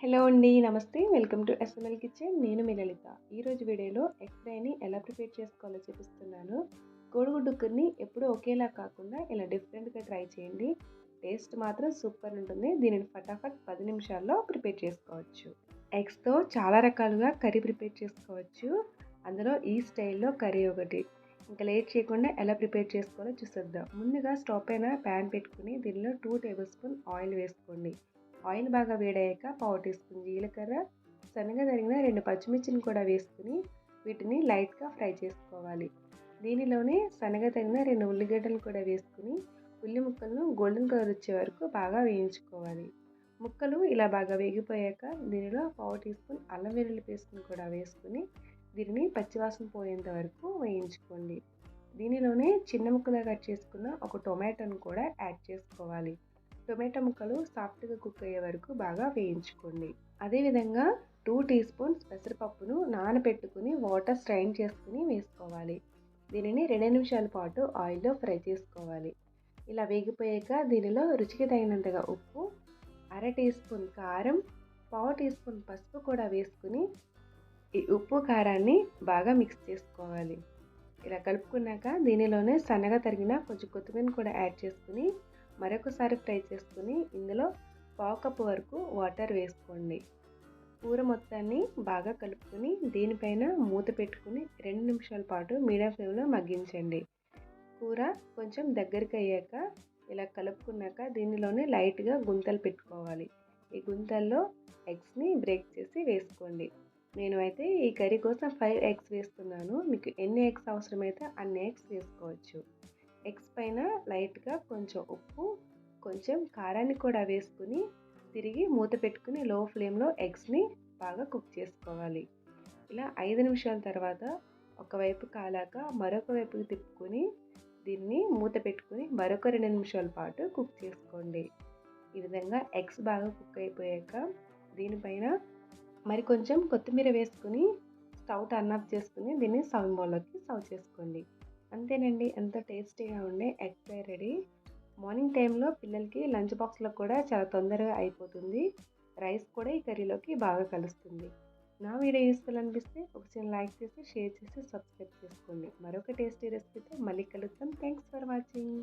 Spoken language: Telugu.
హలో అండి. నమస్తే. Welcome to SML kitchen. నేను మీ లలిత. ఈరోజు వీడియోలో ఎగ్ ఫ్రైని ఎలా ప్రిపేర్ చేసుకోవాలో చూపిస్తున్నాను. కోడిగుడ్డు కూరని ఎప్పుడూ ఒకేలా కాకుండా ఇలా డిఫరెంట్‌గా ట్రై చేయండి. టేస్ట్ మాత్రం సూపర్ ఉంటుంది. దీనిని ఫటాఫట్ 10 నిమిషాల్లో ప్రిపేర్ చేసుకోవచ్చు. ఎగ్స్‌తో చాలా రకాలుగా కర్రీ ప్రిపేర్ చేసుకోవచ్చు. అందులో ఈ స్టైల్‌లో కర్రీ ఒకటి. ఇంకా లేట్ చేయకుండా ఎలా ప్రిపేర్ చేసుకోవాలో చూసేద్దాం. ముందుగా స్టవ్ పైన ప్యాన్ పెట్టుకుని దీనిలో 2 టేబుల్ స్పూన్ ఆయిల్ వేసుకోండి. ఆయిల్ బాగా వేడయ్యాక పావు టీ స్పూన్ జీలకర్ర, సన్నగా తరిగిన 2 పచ్చిమిర్చిని కూడా వేసుకుని వీటిని లైట్గా ఫ్రై చేసుకోవాలి. దీనిలోనే సన్నగా తరిగిన 2 ఉల్లిగడ్డలు కూడా వేసుకుని ఉల్లి ముక్కలను గోల్డెన్ కలర్ వచ్చే వరకు బాగా వేయించుకోవాలి. ముక్కలు ఇలా బాగా వేగిపోయాక దీనిలో పావు టీ స్పూన్ అల్లం వెల్లుల్లి పేస్ట్ని కూడా వేసుకుని దీనిని పచ్చివాసన పోయేంత వరకు వేయించుకోండి. దీనిలోనే చిన్న ముక్కలుగా కట్ చేసుకున్న ఒక టొమాటోను కూడా యాడ్ చేసుకోవాలి. టొమాటో ముక్కలు సాఫ్ట్గా కుక్ అయ్యే వరకు బాగా వేయించుకోండి. అదేవిధంగా 2 టీ స్పూన్స్ పెసరపప్పును నానబెట్టుకుని వాటర్ స్ట్రైన్ చేసుకుని వేసుకోవాలి. దీనిని 2 నిమిషాల పాటు ఆయిల్లో ఫ్రై చేసుకోవాలి. ఇలా వేగిపోయాక దీనిలో రుచికి తగినంతగా ఉప్పు, అర టీ స్పూన్ కారం, పావు టీ స్పూన్ పసుపు కూడా వేసుకుని ఈ ఉప్పు కారాన్ని బాగా మిక్స్ చేసుకోవాలి. ఇలా కలుపుకున్నాక దీనిలోనే సన్నగా తరిగిన కొంచెం కొత్తిమీర కూడా యాడ్ చేసుకుని మరొకసారి ఫ్రై చేసుకుని ఇందులో పావు కప్పు వరకు వాటర్ వేసుకోండి. కూర మొత్తాన్ని బాగా కలుపుకొని దీనిపైన మూత పెట్టుకుని 2 నిమిషాల పాటు మీడియం ఫ్లేమ్లో మగ్గించండి. కూర కొంచెం దగ్గరికి అయ్యాక ఇలా కలుపుకున్నాక దీనిలోనే లైట్గా గుంతలు పెట్టుకోవాలి. ఈ గుంతల్లో ఎగ్స్ని బ్రేక్ చేసి వేసుకోండి. నేను అయితే ఈ కర్రీ కోసం 5 ఎగ్స్ వేస్తున్నాను. మీకు ఎన్ని ఎగ్స్ అవసరమైతే అన్ని ఎగ్స్ వేసుకోవచ్చు. ఎగ్స్ పైన లైట్గా కొంచెం ఉప్పు, కొంచెం కారాన్ని కూడా వేసుకుని తిరిగి మూత పెట్టుకుని లో ఫ్లేమ్లో ఎగ్స్ని బాగా కుక్ చేసుకోవాలి. ఇలా 5 నిమిషాల తర్వాత ఒకవైపు కాలాక మరొక వైపుకి తిప్పుకొని దీన్ని మూత పెట్టుకుని మరొక 2 నిమిషాల పాటు కుక్ చేసుకోండి. ఈ విధంగా ఎగ్స్ బాగా కుక్ అయిపోయాక దీనిపైన మరి కొంచెం కొత్తిమీర వేసుకుని స్టవ్ టర్న్ ఆఫ్ చేసుకుని దీన్ని సర్వింగ్ బౌల్లోకి సర్వ్ చేసుకోండి. అంతేనండి, ఎంతో టేస్టీగా ఉండే ఎగ్ ఫ్రై రెడీ. మార్నింగ్ టైంలో పిల్లలకి లంచ్ బాక్స్లో కూడా చాలా తొందరగా అయిపోతుంది. రైస్ కూడా ఈ కర్రీలోకి బాగా కలుస్తుంది. నా వీడియో యూస్ఫుల్ అనిపిస్తే ఒక చిన్న లైక్ చేసి షేర్ చేసి సబ్స్క్రైబ్ చేసుకోండి. మరొక టేస్టీ రెసిపీతో మళ్ళీ కలుద్దాం. Thanks for watching.